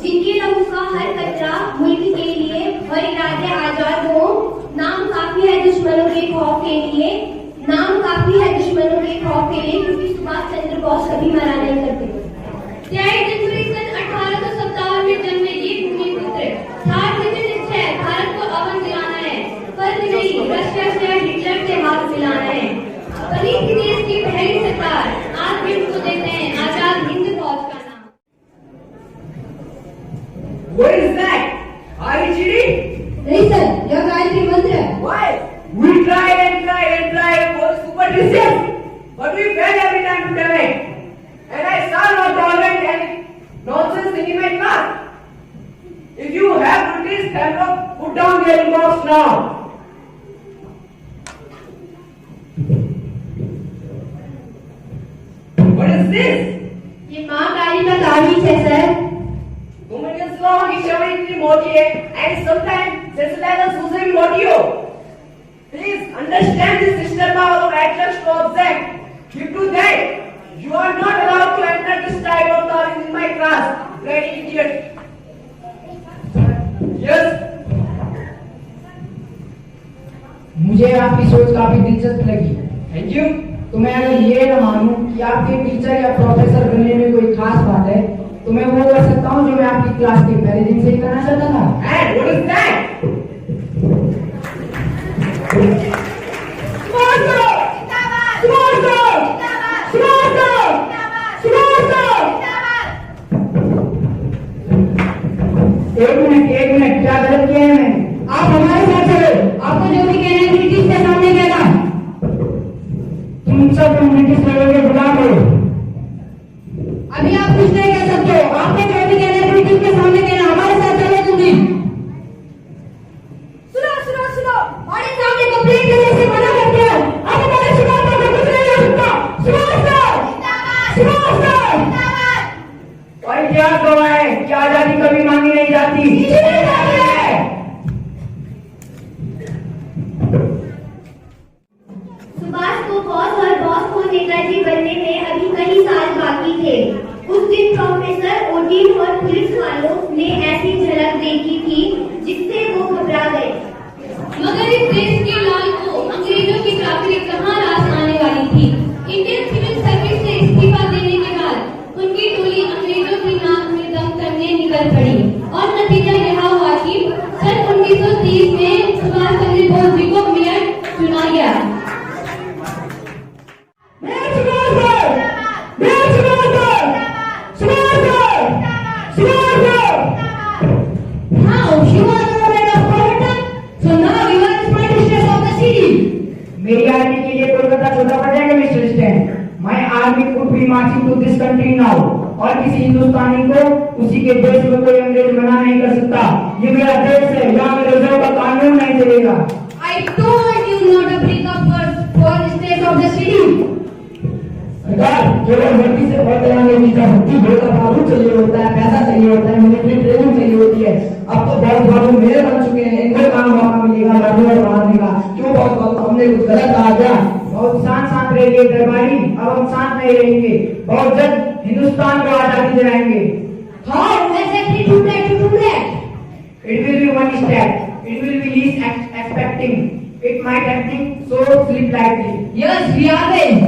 जिनके लहू का हर कतरा मुल्क के लिए और इरादे आजाद हो। नाम काफी है दुश्मनों के खौफ के लिए, नाम काफी है दुश्मनों के खौफ के लिए, क्योंकि सुभाष चंद्र बोस कभी मरा नहीं करते। 23 जनवरी सन 1857 में जन्मे ये भूमिपुत्र ठाठ निश्चय भारत को अवन दिलाना है, फर्ज नहीं रशिया से हिटलर से हाथ मिलाना है। बनी थी देश की पहली सरकार, आज हिंद को देते हैं आजाद हिंद फौज का नाम। What is that? Are you cheating? नहीं सर, यह गायत्री मंत्र है। Why? We tried and tried and tried for superstition, but we fail every time to tell it. And I shall not tolerate any nonsense in my class. If you have noticed, stand up, put down your remarks now. What is this? ये माँ काली का ताबीज है sir. Woman is long, is इतनी मोटी है, and sometimes just like a Susan मोटी हो. Please understand the sister power of Atlas to object. Due to that, you are not allowed to enter this type of knowledge in my class. Bloody idiot. Yes. मुझे आपकी सोच काफी दिलचस्प लगी। Thank you. तो मैं अगर ये न मानूं कि आपके टीचर या प्रोफेसर बनने में कोई खास बात है, तो मैं वो कर सकता हूँ जो मैं आपकी क्लास के पहले दिन से ही करना चाहता था। And what is that? एक मिनट, क्या गलत किया है मैंने? आप हमारे साथ चलो, आपको जो भी कहना है ब्रिटिश के सामने कहना। तुम सब ब्रिटिश लोगों के गुलाम हो। अभी आप कुछ नहीं कह सकते हो, आपको जो भी कहना है ब्रिटिश के सामने कहना। हमारे साथ चलो तुम भी। सुनो, हमारे सामने कंप्लेंट करने से मना करते हो। अब हमारे सुभाष को कुछ नहीं हो सकता। सुभाष और क्या गवाह है कि आजादी कभी मांगी नहीं जाती। सुभाष को बॉस और बॉस को नेताजी बनने में अभी कई साल बाकी थे। उस दिन प्रोफेसर ओटीन और पुलिस वालों ने ऐसी झलक देखी थी जिससे वो घबरा गए। मगर इस देश के लाल को अंग्रेजों की चाकरी कहाँ रास आने वाली थी। इंडियन सिविल सर्विस से इस्तीफा देने के बाद उनकी टोली अंग्रेजों की नाक में दम करने निकल पड़ी और नतीजा यह हुआ कि सन 1930 में सुभाष चंद्र बोस जी को मेयर चुना गया। मेरी आर्मी के लिए कोलकाता छोटा पड़ जाएगा mister Stan. My army could be marching to this country now. और किसी हिंदुस्तानी को उसी के देश में कोई अंग्रेज मना नहीं कर सकता। ये मेरा देश है, यहाँ अंग्रेजों का कानून नहीं चलेगा। I told you not to break up for state of the city. सरकार, केवल भर्ती से बहुत तरह की चीजें होती है। कानून चाहिए होता है, पैसा चाहिए होता है, मिलिट्री ट्रेनिंग चाहिए होती है। अब तो बहुत बाबू मेरे बन चुके हैं, इनको काम मौका मिलेगा लड़ने और मारने का। क्यों बहुत बाबू, हमने कुछ गलत कहा क्या? बहुत शांत रहिए दरबारी, अब हम शांत नहीं रहेंगे। बहुत जल्द हिंदुस्तान को आजादी दिलाएंगे। How exactly to that? It will be one step. It will be least expecting. It might acting so sleep lightly. Yes, we are there.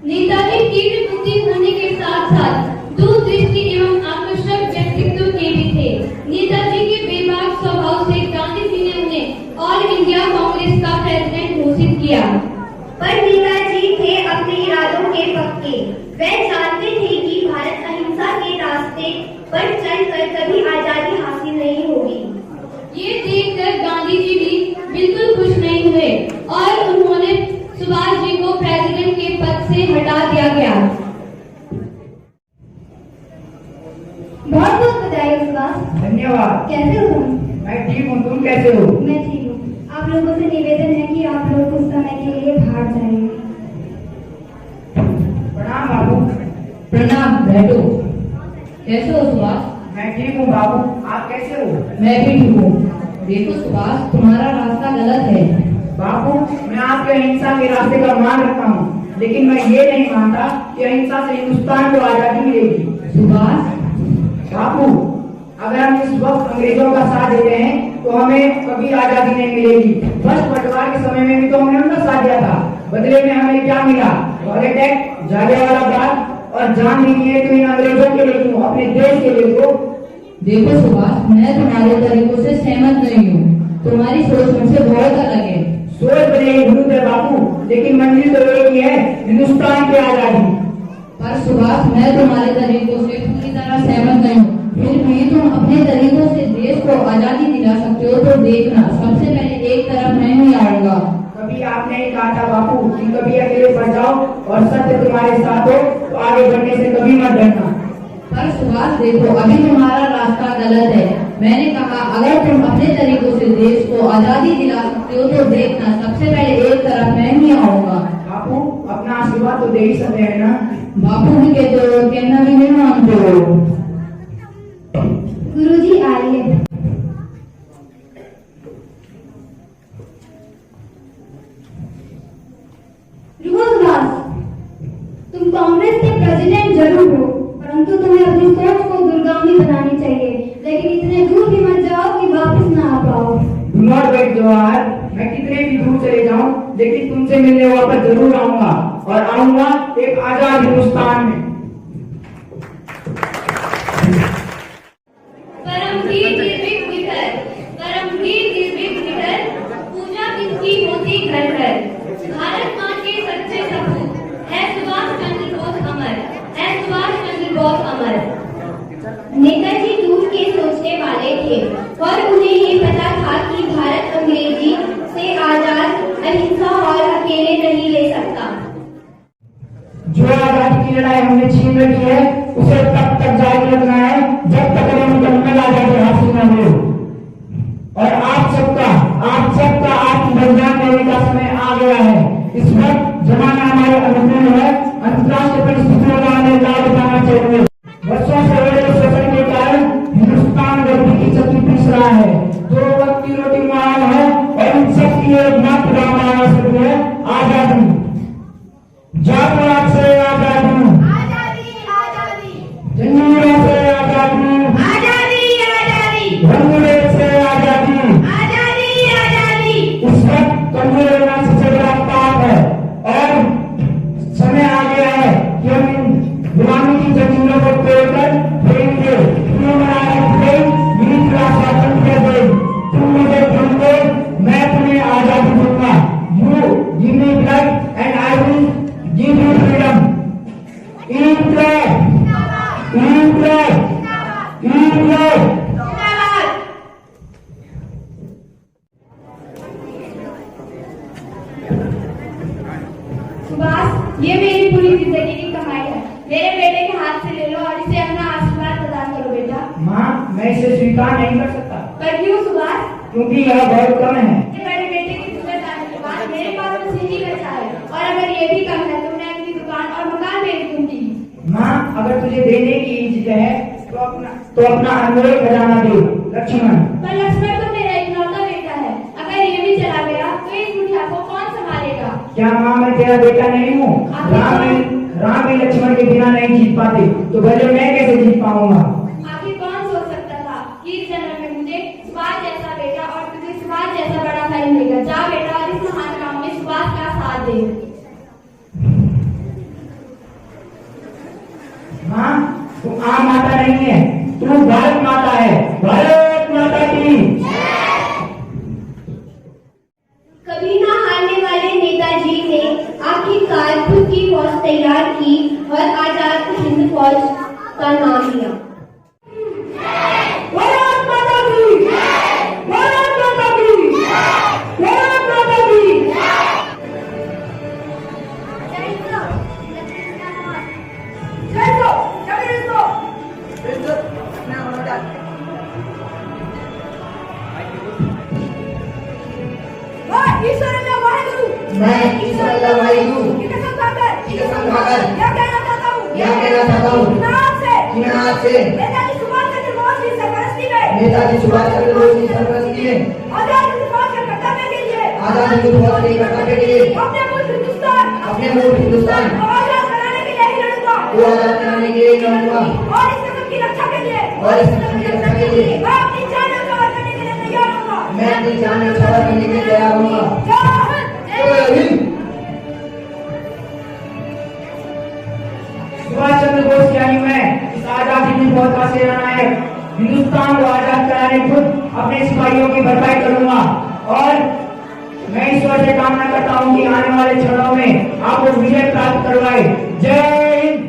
Netaji तीव्र बुद्धि होने के साथ साथ दूरदृष्टि एवं आकर्षक व्यक्तित्व के भी थे। नेताजी के बेबाक स्वभाव से गांधी जी ने उन्हें ऑल इंडिया कांग्रेस का प्रेसिडेंट घोषित किया। पर नेताजी थे अपने इरादों के पक्के। वे जानते थे कि भारत अहिंसा के रास्ते पर चलकर कभी आजादी हासिल नहीं होगी। ये देखकर गांधी जी भी बिल्कुल खुश नहीं हुए और उन्होंने सुभाष जी को प्रेसिडेंट के पद से हटा दिया गया। बहुत बहुत बधाई सुभाष। धन्यवाद। कैसे हो तुम? मैं ठीक हूँ, तुम कैसे हो? मैं ठीक हूँ। आप लोगों से निवेदन है कि आप लोग कुछ समय के लिए बाहर जाएंगे। प्रणाम बाबू। प्रणाम, बैठो। कैसे हो सुभाष? मैं ठीक हूँ बाबू, आप कैसे हो? मैं भी ठीक हूँ। देखो सुभाष, तुम्हारा रास्ता गलत है। बाबू, मैं आपके अहिंसा के रास्ते का मान रखता हूँ, लेकिन मैं ये नहीं मानता कि अहिंसा से हिंदुस्तान को आजादी मिलेगी। सुभाष, वक्त अंग्रेजों का साथ देते हैं तो हमें कभी आजादी नहीं मिलेगी। फर्स्ट बंटवार के समय में भी तो हमने उनका साथ दिया था, बदले में हमें क्या मिला? टॉयलेट एक्ट, जालियांवाला बाग और जान भी नहीं है तो इन अंग्रेजों के लिए क्यों, अपने देश के लिए तो। देखो सुभाष, मैं तुम्हारे तरीकों से सहमत नहीं हूँ। तुम्हारी सोच मुझसे बहुत अलग है। सोच बने विरुद्ध है बापू, लेकिन मंजिल तो एक ही है, हिंदुस्तान की आजादी। पर सुभाष, मैं तुम्हारे तरीकों से पूरी तरह सहमत नहीं हूँ। फिर भी तुम अपने तरीकों से देश को आजादी दिला सकते हो तो देखना, सबसे पहले एक तरफ मैं नहीं आऊंगा। कभी आपने ही कहा था बापू कि कभी अकेले बढ़ जाओ और सत्य तुम्हारे साथ हो तो आगे बढ़ने से कभी मत डरना। पर सुभाष देखो, अभी तुम्हारा रास्ता गलत है। मैंने कहा अगर तुम अपने तरीकों से देश को आजादी दिला सकते हो तो देखना, सबसे पहले एक तरफ मैं नहीं आऊंगा। बापू अपना आशीर्वाद तो दे ही सकते हैं ना। बापू भी कहते हो, कहना भी नहीं मानते हो। गुरुजी आइए। सुभाष, तुम कांग्रेस के प्रेसिडेंट जरूर हो, परंतु तुम्हें अपनी सोच को दूरगामी बनानी चाहिए, लेकिन इतने दूर भी मत जाओ कि वापस ना आ पाओ। Do not wait जवाहर, मैं कितने भी दूर चले जाऊं लेकिन तुमसे मिलने वापस जरूर आऊंगा, और आऊंगा एक आजाद हिंदुस्तान में। परमवीर निर्भीक विठल, परमवीर निर्भीक विठल, पूजा किसकी होती घर घर। भारत माँ के सच्चे सपूत है सुभाष चंद्र बोस अमर, है सुभाष चंद्र बोस अमर। नेताजी दूर के सोचने वाले थे और उन्हें ये पता था कि भारत अंग्रेजी से आजाद, अहिंसा और अकेले नहीं ले सकता। जो आजादी की लड़ाई हमने छीन रखी है उसे तब तक जारी रखना है जब तक हमें मुकम्मल आजादी हासिल न हो। और आप सबका आत्म बलिदान देने का समय आ गया है। इस वक्त जमाना हमारे अनुकूल है, अंतर्राष्ट्रीय परिस्थितियों का हमें लाभ उठाना चाहिए। वर्षों से हो रहे शोषण के कारण हिंदुस्तान गरीबी की चक्की पीस रहा है। 2 वक्त की रोटी मांग है और इन सब की एकमात्र राम आ सकती है आजादी। जात से आजादी, जंजीरों से आजादी, रंगरेज से आजादी। इस वक्त कमजोर होना सबसे बड़ा पाप है और समय आ गया है कि हम इन गुलामी की जंजीरों को तोड़कर फेंकेंगे। तुम मुझे चुन लो, मैं तुम्हें आजादी दूंगा। You give me blood and I will give you freedom. इनकलाब, इनकलाब, इनकलाब। सुभाष, ये मेरी पूरी जिंदगी की कमाई है। मेरे बेटे के हाथ से ले लो और इसे अपना आशीर्वाद प्रदान करो बेटा। माँ, मैं इसे स्वीकार नहीं कर सकता। पर क्यों सुभाष? क्योंकि यह बहुत कम है। मेरे बेटे की जिम्मेदारी के बाद मेरे पास बस यही बचा है, और अगर ये भी कम है तो मैं अपनी दुकान और मकान बेच दूंगी। माँ, अगर तुझे देने की इच्छा है तो अपना अनमोल खजाना दे लक्ष्मण। पर लक्ष्मण तो मेरा इकलौता बेटा है, अगर ये भी चला गया तो इस मुठिया को कौन संभालेगा? क्या माँ, मैं तेरा बेटा नहीं हूँ? राम भी लक्ष्मण के बिना नहीं जीत पाते, तो भले मैं कैसे जीत पाऊंगा? आखिर कौन सोच सकता था कि इस जन्म में मुझे सुभाष जैसा बेटा और तुझे सुभाष जैसा बड़ा भाई मिलेगा। जा बेटा और इस महान काम में सुभाष का साथ दे। माँ, तू आम माता नहीं है, तू भारत माता है। भारत माता की। कभी ना हारने वाले नेताजी ने आखिरकार खुद की फौज तैयार की और आजाद हिंद फौज का नाम लिया। भारत माता की, भारत माता की, भारत माता की। मैं ईश्वर अल्लाह वाहिगुरु की कसम खाकर यह कहना चाहता हूँ कि मैं आज से नेताजी सुभाष चंद्र बोस की सरपरस्ती में आजाद हिंद फौज के कर्तव्य के लिए अपने मुल्क हिंदुस्तान को आजाद कराने के लिए लड़ूंगा और इस धर्म की रक्षा के लिए और इस धर्म की रक्षा के लिए मैं अपनी जान न्यौछावर करने के लिए तैयार हूँ। मैं अपनी जान न्यौछावर करने के लिए तैयार हूँ। जय हिंद। सुभाष चंद्र बोस यानी मैं इस आजाद हिंद फौज का सेना नायक हिंदुस्तान को आजाद कराने खुद अपने सिपाहियों की भरपाई करूंगा और मैं ईश्वर से कामना करता हूं कि आने वाले क्षणों में आपको विजय प्राप्त करवाए। जय हिंद।